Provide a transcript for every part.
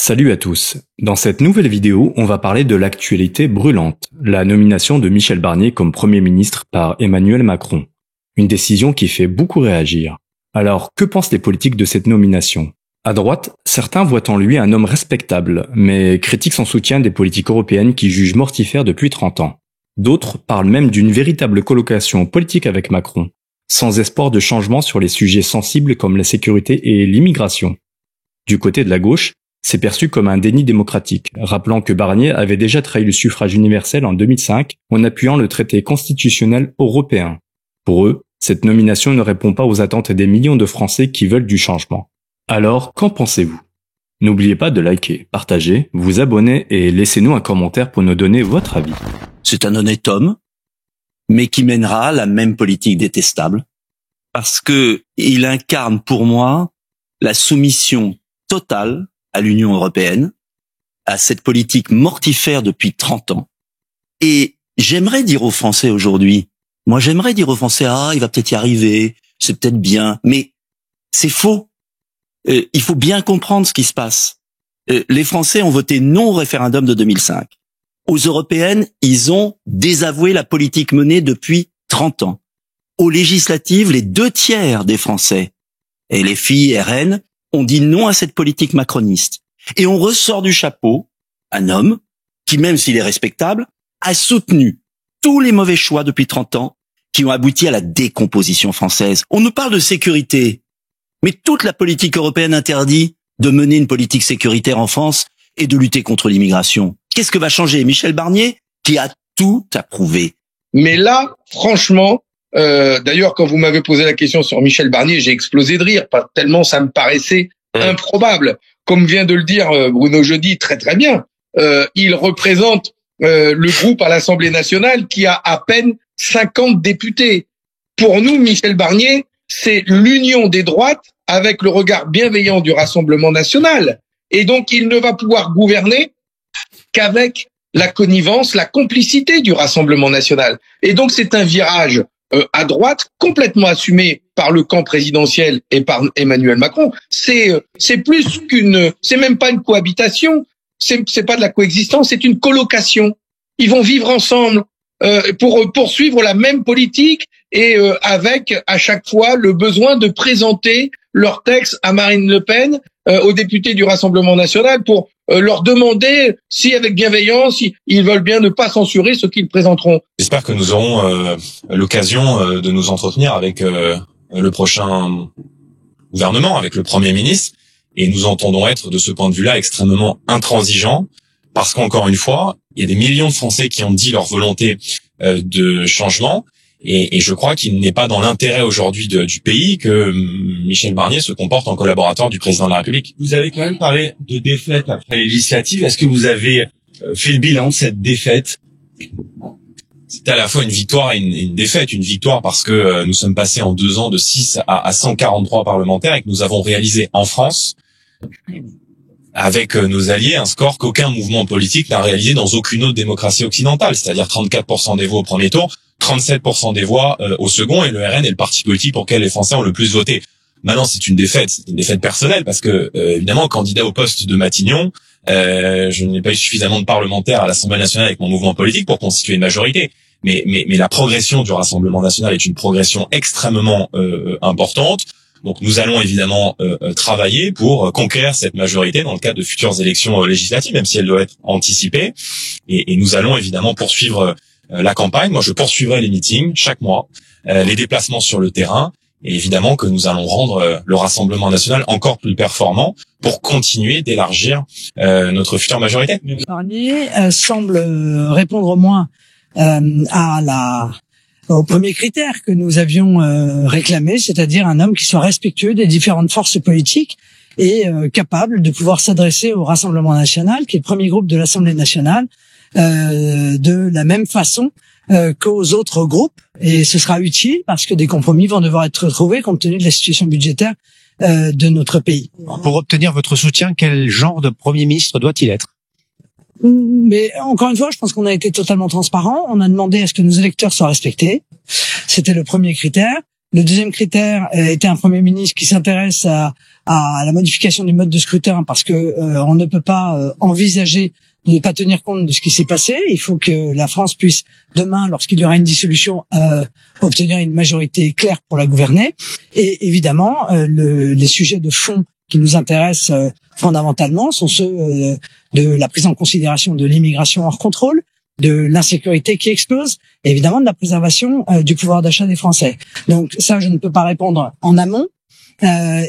Salut à tous. Dans cette nouvelle vidéo, on va parler de l'actualité brûlante, la nomination de Michel Barnier comme Premier ministre par Emmanuel Macron. Une décision qui fait beaucoup réagir. Alors, que pensent les politiques de cette nomination? À droite, certains voient en lui un homme respectable, mais critiquent son soutien des politiques européennes qui jugent mortifère depuis 30 ans. D'autres parlent même d'une véritable colocation politique avec Macron, sans espoir de changement sur les sujets sensibles comme la sécurité et l'immigration. Du côté de la gauche, c'est perçu comme un déni démocratique, rappelant que Barnier avait déjà trahi le suffrage universel en 2005 en appuyant le traité constitutionnel européen. Pour eux, cette nomination ne répond pas aux attentes des millions de Français qui veulent du changement. Alors, qu'en pensez-vous? N'oubliez pas de liker, partager, vous abonner et laissez-nous un commentaire pour nous donner votre avis. C'est un honnête homme, mais qui mènera la même politique détestable, parce que il incarne pour moi la soumission totale à l'Union européenne, à cette politique mortifère depuis 30 ans. Et j'aimerais dire aux Français aujourd'hui, il va peut-être y arriver, c'est peut-être bien, mais c'est faux. Il faut bien comprendre ce qui se passe. Les Français ont voté non au référendum de 2005. Aux européennes, ils ont désavoué la politique menée depuis 30 ans. Aux législatives, les 2/3 des Français, LFI, RN, ont dit non à cette politique macroniste. Et on ressort du chapeau un homme qui, même s'il est respectable, a soutenu tous les mauvais choix depuis 30 ans qui ont abouti à la décomposition française. On nous parle de sécurité, mais toute la politique européenne interdit de mener une politique sécuritaire en France et de lutter contre l'immigration. Qu'est-ce que va changer Michel Barnier, qui a tout approuvé? Mais là, franchement, d'ailleurs, quand vous m'avez posé la question sur Michel Barnier, j'ai explosé de rire, pas tellement ça me paraissait improbable. Comme vient de le dire Bruno Jeudi très très bien, il représente le groupe à l'Assemblée nationale qui a à peine 50 députés. Pour nous, Michel Barnier, c'est l'union des droites avec le regard bienveillant du Rassemblement national. Et donc, il ne va pouvoir gouverner qu'avec la connivence, la complicité du Rassemblement national. Et donc, c'est un virage à droite, complètement assumé par le camp présidentiel et par Emmanuel Macron. C'est même pas une cohabitation, c'est pas de la coexistence, c'est une colocation. Ils vont vivre ensemble pour poursuivre la même politique et avec à chaque fois le besoin de présenter leur texte à Marine Le Pen, aux députés du Rassemblement national pour leur demander si, avec bienveillance, ils veulent bien ne pas censurer ce qu'ils présenteront. J'espère que nous aurons l'occasion de nous entretenir avec le prochain gouvernement, avec le Premier ministre, et nous entendons être de ce point de vue-là extrêmement intransigeants, parce qu'encore une fois, il y a des millions de Français qui ont dit leur volonté de changement, et je crois qu'il n'est pas dans l'intérêt aujourd'hui du pays que Michel Barnier se comporte en collaborateur du président de la République. Vous avez quand même parlé de défaite après les législatives. Est-ce que vous avez fait le bilan de cette défaite? C'était à la fois une victoire et une défaite. Une victoire parce que nous sommes passés en 2 ans de 6 à 143 parlementaires et que nous avons réalisé en France, avec nos alliés, un score qu'aucun mouvement politique n'a réalisé dans aucune autre démocratie occidentale, c'est-à-dire 34% des voix au premier tour, 37% des voix au second, et le RN est le parti politique pour lequel les Français ont le plus voté. Maintenant, c'est une défaite personnelle, parce que évidemment, candidat au poste de Matignon, je n'ai pas eu suffisamment de parlementaires à l'Assemblée nationale avec mon mouvement politique pour constituer une majorité. Mais la progression du Rassemblement national est une progression extrêmement importante. Donc nous allons évidemment travailler pour conquérir cette majorité dans le cadre de futures élections législatives, même si elle doit être anticipée. Et nous allons évidemment poursuivre la campagne. Moi, je poursuivrai les meetings chaque mois, les déplacements sur le terrain, et évidemment que nous allons rendre le Rassemblement national encore plus performant pour continuer d'élargir notre future majorité. Barnier semble répondre au moins au premier critère que nous avions réclamé, c'est-à-dire un homme qui soit respectueux des différentes forces politiques et capable de pouvoir s'adresser au Rassemblement national, qui est le premier groupe de l'Assemblée nationale, de la même façon qu'aux autres groupes. Et ce sera utile parce que des compromis vont devoir être trouvés compte tenu de la situation budgétaire de notre pays. Pour obtenir votre soutien, quel genre de Premier ministre doit-il être? Mais encore une fois, je pense qu'on a été totalement transparent. On a demandé à ce que nos électeurs soient respectés. C'était le premier critère. Le deuxième critère était un Premier ministre qui s'intéresse à la modification du mode de scrutin, parce que on ne peut pas envisager de ne pas tenir compte de ce qui s'est passé. Il faut que la France puisse, demain, lorsqu'il y aura une dissolution, obtenir une majorité claire pour la gouverner. Et évidemment, les sujets de fond qui nous intéressent fondamentalement sont ceux de la prise en considération de l'immigration hors contrôle, de l'insécurité qui explose, et évidemment de la préservation du pouvoir d'achat des Français. Donc ça, je ne peux pas répondre en amont.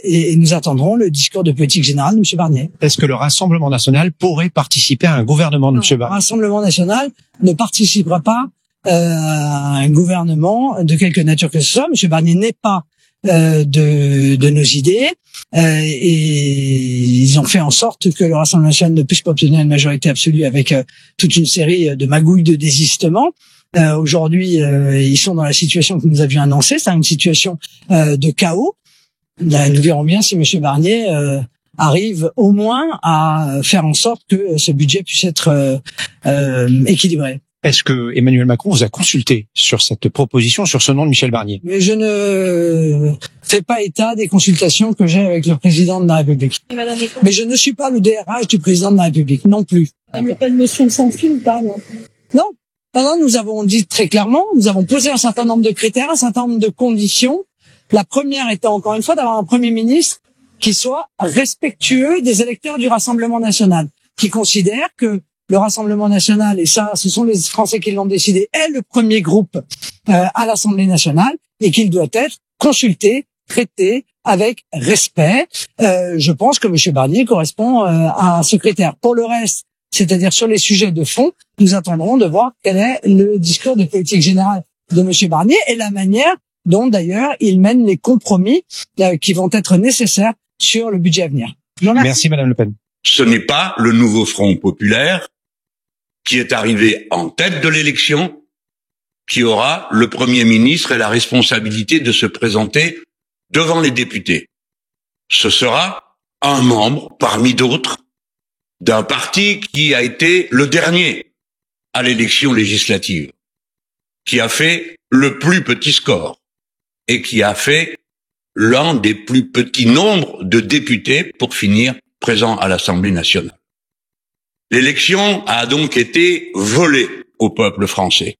Et nous attendrons le discours de politique générale de M. Barnier. Est-ce que le Rassemblement national pourrait participer à un gouvernement de M. Barnier? Le Rassemblement national ne participera pas à un gouvernement de quelque nature que ce soit. M. Barnier n'est pas de nos idées, et ils ont fait en sorte que le Rassemblement national ne puisse pas obtenir une majorité absolue avec toute une série de magouilles de désistement. Aujourd'hui, ils sont dans la situation que nous avions annoncée, c'est une situation de chaos. Nous verrons bien si M. Barnier arrive au moins à faire en sorte que ce budget puisse être équilibré. Est-ce que Emmanuel Macron vous a consulté sur cette proposition, sur ce nom de Michel Barnier? Mais je ne fais pas état des consultations que j'ai avec le président de la République. Mais je ne suis pas le DRH du président de la République, non plus. Il n'y a pas de motion sans fil, pas, non? Non. Non, nous avons dit très clairement, nous avons posé un certain nombre de critères, un certain nombre de conditions. La première étant, encore une fois, d'avoir un Premier ministre qui soit respectueux des électeurs du Rassemblement national, qui considère que le Rassemblement national, et ça, ce sont les Français qui l'ont décidé, est le premier groupe à l'Assemblée nationale, et qu'il doit être consulté, traité avec respect. Je pense que M. Barnier correspond à ce critère. Pour le reste, c'est-à-dire sur les sujets de fond, nous attendrons de voir quel est le discours de politique générale de M. Barnier et la manière dont d'ailleurs il mène les compromis qui vont être nécessaires sur le budget à venir. Merci Madame Le Pen. Ce n'est pas le nouveau Front populaire qui est arrivé en tête de l'élection qui aura le Premier ministre et la responsabilité de se présenter devant les députés. Ce sera un membre parmi d'autres d'un parti qui a été le dernier à l'élection législative, qui a fait le plus petit score et qui a fait l'un des plus petits nombres de députés pour finir présent à l'Assemblée nationale. L'élection a donc été volée au peuple français.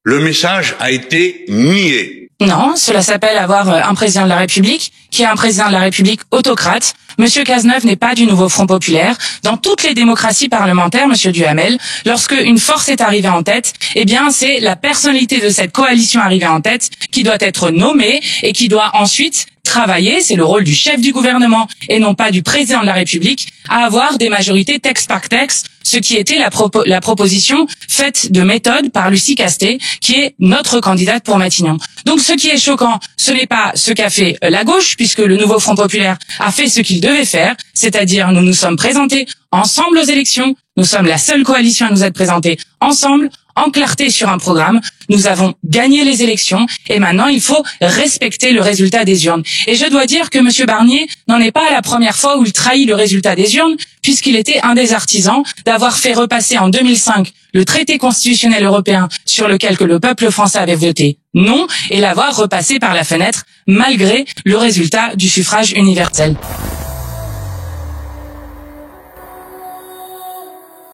Le message a été nié. Non, cela s'appelle avoir un président de la République qui est un président de la République autocrate. Monsieur Cazeneuve n'est pas du nouveau Front populaire. Dans toutes les démocraties parlementaires, Monsieur Duhamel, lorsque une force est arrivée en tête, eh bien, c'est la personnalité de cette coalition arrivée en tête qui doit être nommée et qui doit ensuite travailler, c'est le rôle du chef du gouvernement et non pas du président de la République, à avoir des majorités texte par texte, ce qui était la proposition faite de méthode par Lucie Castet, qui est notre candidate pour Matignon. Donc ce qui est choquant, ce n'est pas ce qu'a fait la gauche, puisque le nouveau Front populaire a fait ce qu'il devait faire, c'est-à-dire nous nous sommes présentés ensemble aux élections, nous sommes la seule coalition à nous être présentés ensemble, en clarté sur un programme, nous avons gagné les élections et maintenant il faut respecter le résultat des urnes. Et je dois dire que M. Barnier n'en est pas à la première fois où il trahit le résultat des urnes, puisqu'il était un des artisans d'avoir fait repasser en 2005 le traité constitutionnel européen sur lequel que le peuple français avait voté non, et l'avoir repassé par la fenêtre malgré le résultat du suffrage universel.